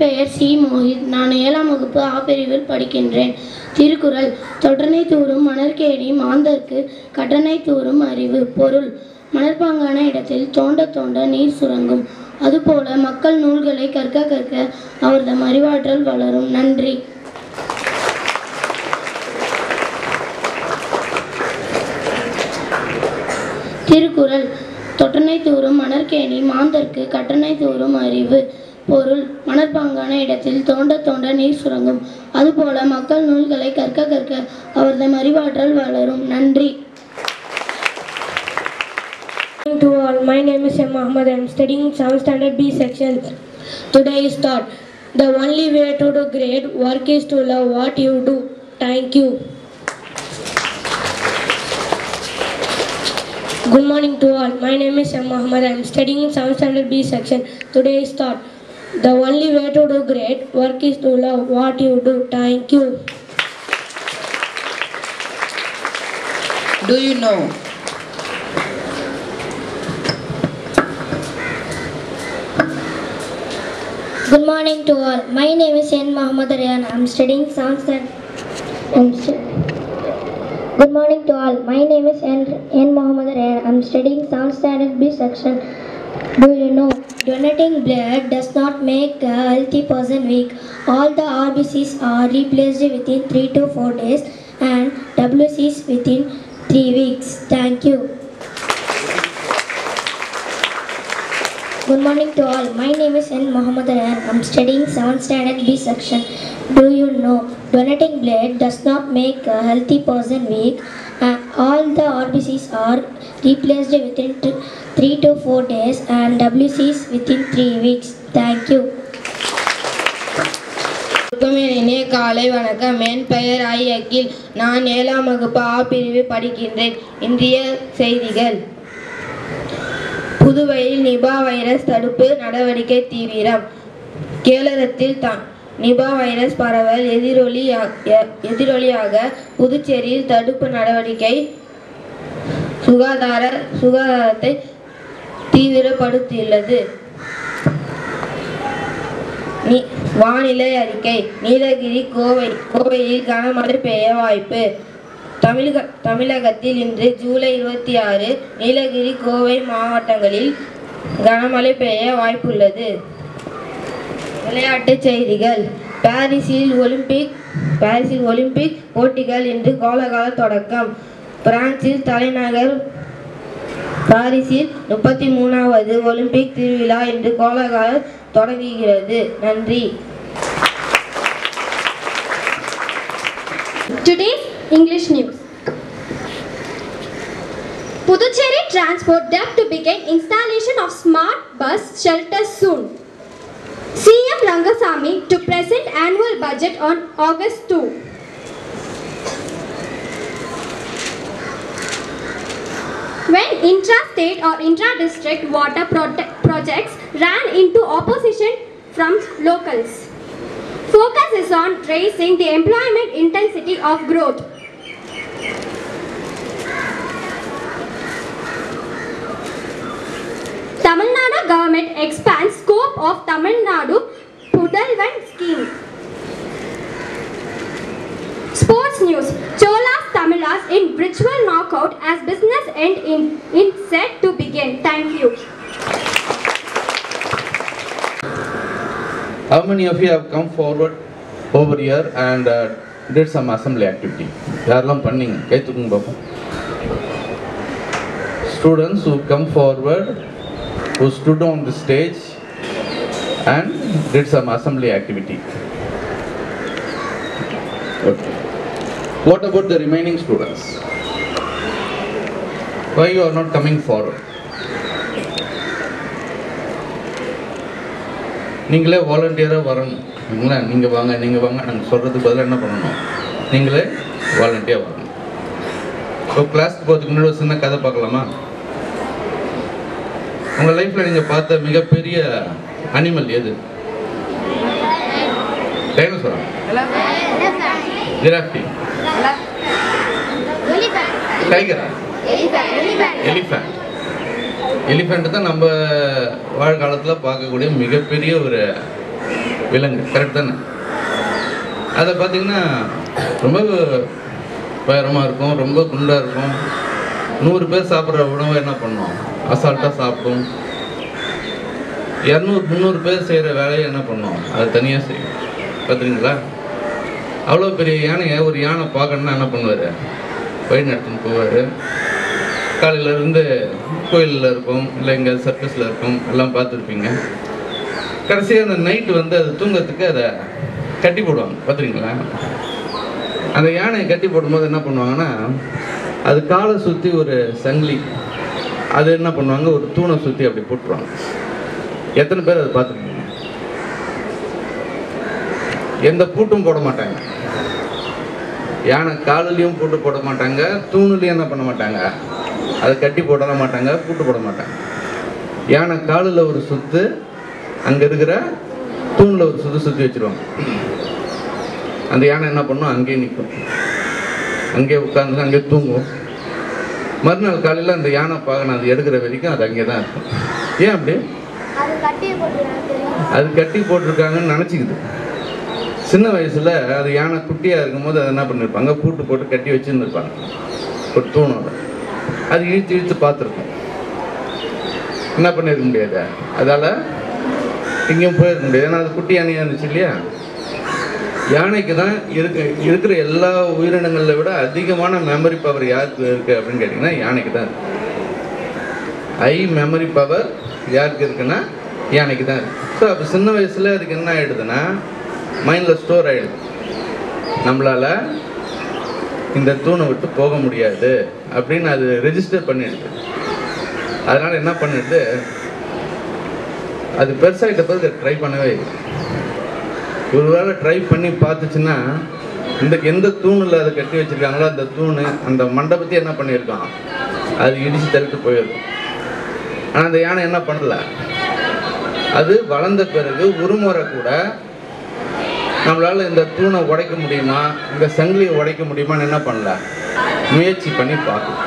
பெயர் சி. மோஹித். நான் 7ஆம் வகுப்பு ஆ பிரிவில் படிக்கின்றேன். திருக்குறள். தொட்டனை தூறும் மணற்கேணி மாந்தர்க்கு கற்றனை தூறும் அறிவு. பொருள்: மணற்பாங்கான இடத்தில் தோண்ட தோண்ட நீர் சுரங்கும். அதுபோல மக்கள் நூல்களை கற்க கற்க அவர்தம் அறிவாற்றல் வளரும். நன்றி. திருக்குறள். தொட்டனை தூறும் மணற்கேணி மாந்தர்க்கு கற்றனை தூறும் அறிவு. பொருள்: மணற்பாங்கான இடத்தில் தோண்ட தோண்ட நீர் சுரங்கும். அதுபோல மக்கள் நூல்களை கற்க கற்க அவர்தம் அறிவாற்றல் வளரும். நன்றி. To all, my name is M. Ahmad. I am studying 7th standard B section. Today's thought: the only way to do great work is to love what you do. Thank you. Good morning to all. My name is M. Ahmad. I am studying 7th standard B section. Today's thought: the only way to do great work is to love what you do. Thank you. Do you know? Good morning to all. My name is N. Muhammad Ryan. I am studying 7th standard. Good morning to all. My name is N. Muhammad Ryan. I am studying 7th standard B section. Do you know? Donating blood does not make a healthy person weak. All the RBCs are replaced within 3 to 4 days and WCs within 3 weeks. Thank you. Good morning to all. My name is N. Muhammad Ryan. I am studying 7th standard B section. Do you know? Donating blood does not make a healthy person weak. All the RBCs are replaced within 3 to 4 days and WCs within 3 weeks. Thank you. இனிய காலை வணக்கம். என் பெயர் ஐ. அகில். நான் 7ஆம் வகுப்பு ஆ பிரிவில் படிக்கின்றேன். இன்றைய செய்திகள்: புதுவையில் நிபா வைரஸ் தடுப்பு நடவடிக்கை தீவிரம். கேரளத்தில் நிபா வைரஸ் பரவல் எதிரொலியாக புதுச்சேரியில் தடுப்பு நடவடிக்கை சுகாதாரத்தை தீவிரப்படுத்தியுள்ளது. வானிலை அறிக்கை: நீலகிரி கோவையில் கனமழை பெய்ய வாய்ப்பு. தமிழகத்தில் இன்று ஜூலை 26 நீலகிரி கோவை மாவட்டங்களில் கனமழை பெய்ய வாய்ப்புள்ளது. விளையாட்டுச் செய்திகள்: பாரிஸில் ஒலிம்பிக் போட்டிகள் இன்று கோலாகல தொடக்கம். பிரான்சில் தலைநகர் பாரிஸில் 33வது ஒலிம்பிக் திருவிழா இன்று கோலாகல தொடங்குகிறது. நன்றி. Today's English news. Puducherry Transport Dept to begin installation of smart bus shelters soon. CM Rangasamy to present annual budget on August 2. When intra-state or intra-district water projects ran into opposition from locals. Focus is on raising the employment intensity of growth. Tamil Nadu government expands scope of Tamil Nadu Pudalvan scheme. Sports news: Cholas Tamilas in virtual knockout as business end in set to begin. Thank you. How many of you have come forward over here and did some assembly activity? யாரெல்லாம் பண்ணீங்க? கை தூக்குங்க பாப்போம். Students who come forward, who stood on the stage and did some assembly activity. Okay. What about the remaining students? Why you are not coming forward? நீங்களே வாலண்டியராக வரணும். நீங்கள் வாங்க நாங்கள் சொல்கிறதுக்கு பதிலாக என்ன பண்ணணும்? நீங்களே வாலண்டியராக வரணும். இப்போ கிளாஸ்க்கு போகிறதுக்கு முன்னாடி ஒரு சின்ன கதை பார்க்கலாமா? உங்கள் லைஃப்பில் நீங்கள் பார்த்த மிகப்பெரிய அனிமல் எது? டைனோசரா? ஜிராஃபி? டைகரா? எலிஃபண்ட். எலிஃபண்ட் தான் நம்ம வாழ்காலத்தில் பார்க்கக்கூடிய மிகப்பெரிய ஒரு விலங்கு, கரெக்ட் தானே? அதை பார்த்தீங்கன்னா ரொம்ப உயரமாக இருக்கும், ரொம்ப குண்டாக இருக்கும். 100 பேர் சாப்பிட்ற உணவை என்ன பண்ணோம்? அசால்ட்டாக சாப்பிடும். 200-300 பேர் செய்கிற வேலையை என்ன பண்ணோம்? அது தனியாக செய்யும். பார்த்துருங்களா? அவ்வளோ பெரிய யானையை ஒரு யானை பார்க்கணுன்னா என்ன பண்ணுவார்? வழி நடத்துன்னு போவார். காலையிலேருந்து கோயிலில் இருக்கும், இல்லை இங்கே சர்க்கஸில் இருக்கும், எல்லாம் பார்த்துருப்பீங்க. கடைசியாக அந்த நைட்டு வந்து அது தூங்கிறதுக்கு அதை கட்டி போடுவாங்க. பார்த்துருங்களா? அந்த யானையை கட்டி போடும்போது என்ன பண்ணுவாங்கன்னா, அது காலை சுற்றி ஒரு சங்கிலி, அது என்ன பண்ணுவாங்க, ஒரு தூணை சுற்றி அப்படி போட்டுருவாங்க. எத்தனை பேர் அதை பார்த்துருக்கீங்க? எந்த பூட்டும் போட மாட்டாங்க. யானை காலிலையும் பூட்டு போட மாட்டாங்க, தூணுலையும் என்ன பண்ண மாட்டாங்க, அதை கட்டி போட மாட்டாங்க, பூட்டு போட மாட்டாங்க. யானை காலில் ஒரு சுத்து, அங்கே இருக்கிற தூணில் ஒரு சுற்றி வச்சுருவாங்க. அந்த யானை என்ன பண்ணும்? அங்கேயே நிற்கும், அங்கேயே உட்காந்து அங்கேயே தூங்கும். மறுநாள் காலையில் அந்த யானை பார்க்கணும், அது எடுக்கிற வரைக்கும் அது அங்கே தான் இருக்கும். ஏன் அப்படி? அது கட்டி போட்டிருக்காங்கன்னு நினச்சிக்குது. சின்ன வயசில் அது யானை குட்டியாக இருக்கும்போது அதை என்ன பண்ணியிருப்பாங்க, பூட்டு போட்டு கட்டி வச்சுருந்துருப்பாங்க ஒரு தூணோட. அது இழுத்து இழுத்து பார்த்துருக்கும். என்ன பண்ணியிருக்க முடியாது, அதால் எங்கேயும் போயிருக்க முடியாது. ஏன்னா அது குட்டி யானையாக இருந்துச்சு இல்லையா? யானைக்கு தான் இருக்கிற எல்லா உயிரினங்களை விட அதிகமான மெமரி பவர் யாருக்கு இருக்குது அப்படின்னு கேட்டிங்கன்னா யானைக்கு தான் இருக்குது. ஹை மெமரி பவர் யாருக்கு இருக்குன்னா யானைக்கு தான் இருக்குது. ஸோ அப்போ சின்ன வயசில் அதுக்கு என்ன ஆகிடுதுன்னா, மைண்டில் ஸ்டோர் ஆகிடுது, நம்மளால் இந்த தூணை விட்டு போக முடியாது அப்படின்னு அது ரெஜிஸ்டர் பண்ணிடுது. அதனால் என்ன பண்ணிடுது, அது பெருசாகிட்ட பிறகு ட்ரை பண்ணவே இல்லை. ஒரு வேளை ட்ரை பண்ணி பார்த்துச்சுன்னா, எந்த தூணில் அதை கட்டி வச்சுருக்காங்களோ அந்த தூணு, அந்த மண்டபத்தையே என்ன பண்ணியிருக்கான், அது இடித்து தள்ளிட்டு போயிருக்கும். ஆனால் அந்த யானை என்ன பண்ணல, அது வளர்ந்த பிறகு ஒரு முறை கூட நம்மளால் இந்த தூணை உடைக்க முடியுமா, இந்த சங்கிலியை உடைக்க முடியுமான்னு என்ன பண்ணல, முயற்சி பண்ணி பார்க்கும்.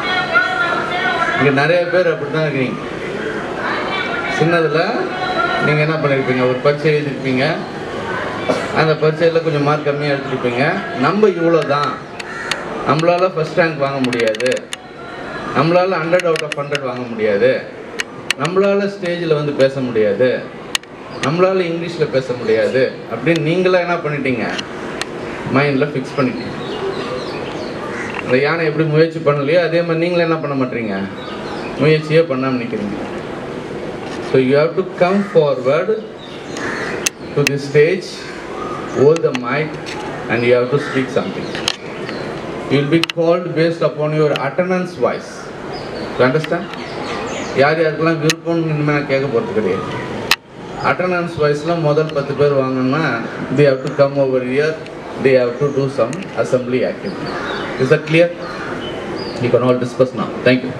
இங்கே நிறைய பேர் அப்படி தான் இருக்கீங்க. சின்னதில் நீங்கள் என்ன பண்ணியிருப்பீங்க, ஒரு பரீட்சை எழுதிருப்பீங்க, அந்த பரீட்சையில் கொஞ்சம் மார்க் கம்மியாக எடுத்துருப்பீங்க. நம்ம இவ்வளோ தான், நம்மளால் ஃபஸ்ட் ரேங்க் வாங்க முடியாது, நம்மளால் 100 out of 100 வாங்க முடியாது, நம்மளால் ஸ்டேஜில் வந்து பேச முடியாது, நம்மளால் இங்கிலீஷில் பேச முடியாது அப்படின்னு நீங்களாம் என்ன பண்ணிட்டீங்க, மைண்டில் ஃபிக்ஸ் பண்ணிட்டீங்க. அந்த யானை எப்படி முயற்சி பண்ணலையோ அதே மாதிரி நீங்களும் என்ன பண்ண மாட்டீங்க, முயற்சியே பண்ணாமல் நிற்கிறீங்க. So you have to come forward to the stage, hold the mic and you have to speak something. You will be called based upon your attendance voice. You understand? யார் யாருக்கெல்லாம் விருப்பம்னு இனிமேல் கேட்க போகிறது கிடையாது. அட்டண்டன்ஸ் வாய்ஸில் முதல் 10 பேர் வாங்கினா they have to come over here, they have to do some assembly activity. Is that clear? You can all discuss now. Thank you.